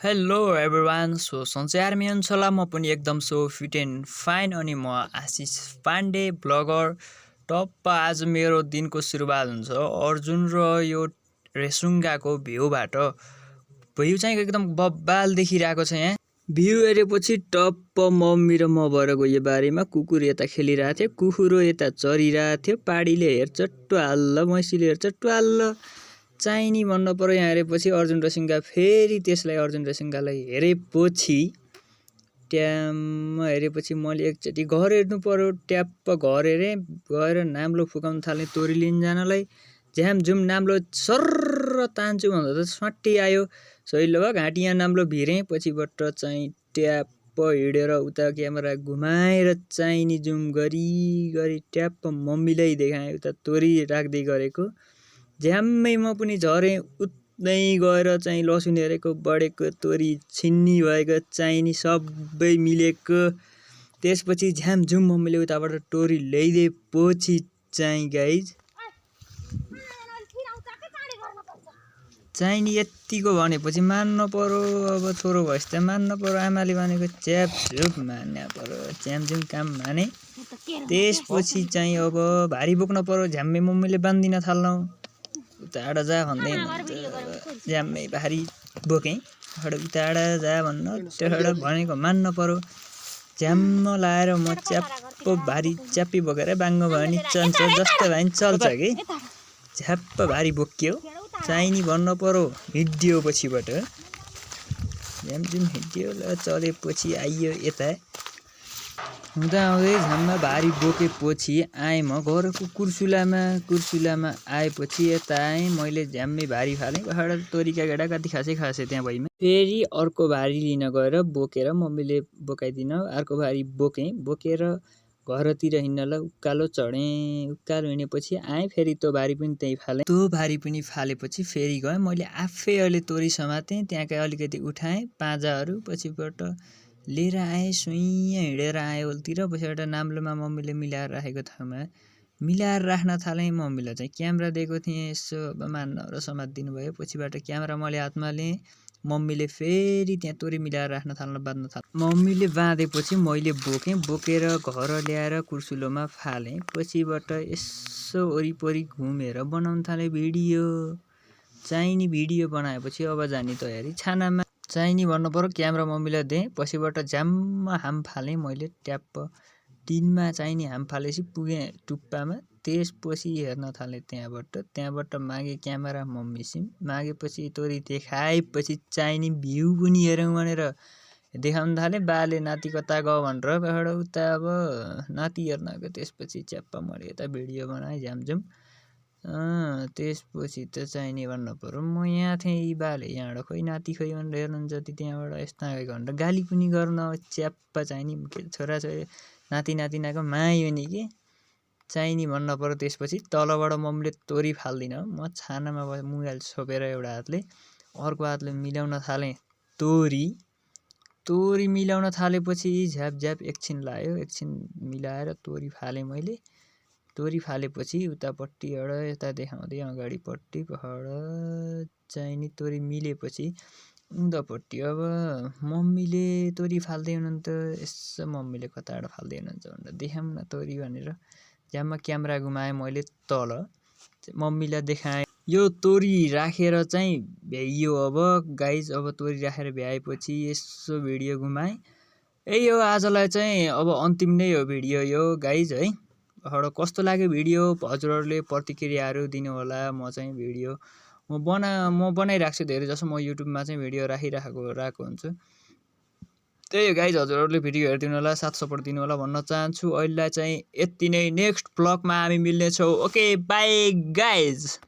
Hello everyone. सन्चै army हुनुहुन्छ होला। म पनि एकदम फिट एन्ड फाइन। अनि म आशिष पाण्डे ब्लगर। टप्प आज मेरो दिनको सुरुवात हुन्छ अर्जुन र यो रेसुङ्गाको भ्यूबाट। भ्यू चाहिँ एकदम बब्बाल देखिरहेको छ। यहाँ भ्यू हेरेपछि टप्प मम्मी र म भएर गयो बारीमा। कुकुर यता खेलिरहेको थियो, कुखुरो यता चरिरहेको थियो। पाडीले हेर्छ ट्वाल्ल, मैसीले हेर्छ ट्वाल्ल। चाहिने भन्न पर्यो। यहाँ हेरेपछि अर्जुन रेसुङ्गा, फेरि त्यसलाई अर्जुन रेसुङ्गालाई हेरेपछि ट्याम्म हेरेपछि मैले एकचोटि घर हेर्नु पर्यो। ट्याप्प घर हेरेँ, गएर नाम्लो फुकाउन थालेँ तोरी लिन जानलाई। झ्याम झुम नाम्लो सर्र तान्छु भन्दा त स्वाट्टी आयो। सहिलो भयो, घाँटी यहाँ नाम्लो भिरेँ। पछिबाट चाहिँ ट्याप्प हिँडेर उता क्यामेरा घुमाएर चाहिने जुम गरी ट्याप्प मम्मीलाई देखाएँ उता तोरी राख्दै गरेको। झ्याम्मै म पनि झरेँ। उतै गएर चाहिँ लसुन हेरेको, बढेको तोरी छिन्नी भएको चाहिने सबै मिलेको। त्यसपछि झ्यामझुम मम्मीले उताबाट तोरी ल्याइदिएपछि चाहिँ गाइज चाहिने यत्तिको भनेपछि मान्न पर्यो। अब छोरो भएपछि त मान्न पर्यो। आमाले भनेको च्यापझुप मान्ने पर्यो। च्यामझुम काम माने। त्यसपछि चाहिँ अब भारी बोक्न पर्यो। झ्याम्मै मम्मीले बान्दिन थाल्नु। उताबाट जा भन्दै झ्याम्मै भारी बोकेँ। उताबाट जा भन्न त्यहाँबाट भनेको मान्न पर्यो। झ्याम्म लाएर म च्याप्प भारी च्याप्पी बोकेर बाङ्गो भयो भने चल्छ, जस्तो भयो भने चल्छ कि। झ्याप्प भारी बोक्यो चाहिने भन्न पर्यो। हिँड्यो पछिबाट झ्यामझुम हिँड्यो। ल चलेपछि आइयो यता। हुँदाहुँदै झ्याममा भारी बोकेपछि आएँ म घरको कुर्सुलामा आएपछि यता आएँ। मैले झ्याम्मै भारी फालेँ। पहाड तोरीका गेडा कति खासे त्यहाँ भइमा। फेरि अर्को भारी लिन गएर बोकेर मम्मीले बोकाइदिन अर्को भारी बोकेर घरतिर हिँड्नलाई उकालो चढेँ। उकालो हिँडेपछि आएँ। फेरि त्यो भारी पनि त्यहीँ फालेँ। त्यो भारी पनि फालेपछि फेरि गएँ। मैले आफै अहिले तोरी समातेँ। त्यहाँका अलिकति उठाएँ पाँजाहरू। पछिबाट लिएर आएँ। सुइँ हिँडेर आएँ ओल्तिर। पछिबाट नाम्लोमा मम्मीले मिलाएर राखेको ठाउँमा मिलाएर राख्न थालेँ। मम्मीलाई चाहिँ क्यामेरा दिएको थिएँ। यसो अब मान्न र समातिदिनु भयो। पछिबाट क्यामेरा मैले हातमा लिएँ। मम्मीले फेरि त्यहाँ तोरी मिलाएर राख्न बाँध्न थाल्नु। मम्मीले बाँधेपछि मैले बोकेर घर ल्याएर कुर्सुलोमा फालेँ। पछिबाट यसो वरिपरि घुमेर बनाउन थालेँ भिडियो। चाहिने भिडियो बनाएपछि अब जाने तयारी छानामा। चाहिने भन्नु पर्यो। क्यामेरा मम्मीलाई दिएँ। पछिबाट झ्याम्म हाम फालेँ मैले। ट्याप्प टिनमा चाहिने हाम फालेपछि पुगेँ टुप्पामा। त्यसपछि हेर्न थालेँ त्यहाँबाट मागेँ क्यामेरा मम्मीसिम। मागेपछि तोरी देखाएपछि चाहिने भ्यू पनि हेरौँ भनेर देखाउन थालेँ। बाले नाति कता गयो भनेर पहाड उता अब नाति हेर्न गयो। त्यसपछि च्याप्प मैले यता भिडियो बनाएँ झ्यामझुम। त्यसपछि त चाहिने भन्नु पर्यो। म यहाँ थिएँ, यी बाले यहाँबाट खोइ नाति खोइ भनेर हेर्नुहुन्छ ती त्यहाँबाट यस्ता गएको भनेर गाली पनि गर्न च्याप्प चाहिने छोराछोरी नातिनाको मायो नि के चाहिने भन्न पर्यो। त्यसपछि तलबाट मम्मीले तोरी फाल्दिन। म छानामा मोबाइल छोपेर एउटा हातले अर्को हातले मिलाउन थालेँ तोरी मिलाउन थालेपछि झ्याप एकछिन लाग्यो। एकछिन मिलाएर तोरी फालेँ मैले। तोरी फालेपछि उतापट्टि एउटा यता देखाउँदै अगाडिपट्टि पहाड चाहिने तोरी मिलेपछि उँधोपट्टि अब मम्मीले तोरी फाल्दै हुनुहुन्छ। यसो मम्मीले कताबाट फाल्दै हुनुहुन्छ भनेर देखाउँ न तोरी भनेर झ्याम्मा क्यामेरा घुमाएँ मैले तल। मम्मीलाई देखाएँ। यो तोरी राखेर चाहिँ भ्याइयो अब गाइज। अब तोरी राखेर भ्याएपछि यसो भिडियो घुमाएँ। यही हो आजलाई चाहिँ अब अन्तिम नै हो भिडियो यो गाइज है। कस्तो लाग्यो भिडियो हजुरहरूले प्रतिक्रियाहरू दिनु होला। म चाहिँ भिडियो म बनाइरहेको छु धेरै जसो। म युट्युबमा चाहिँ भिडियो राखेको हुन्छु। त्यही हो गाइज, हजुरहरूले भिडियो हेरिदिनु होला, साथ सपोर्ट दिनु होला भन्न चाहन्छु। अहिलेलाई चाहिँ यति नै। नेक्स्ट ब्लगमा हामी मिल्नेछौँ। Okay by guys.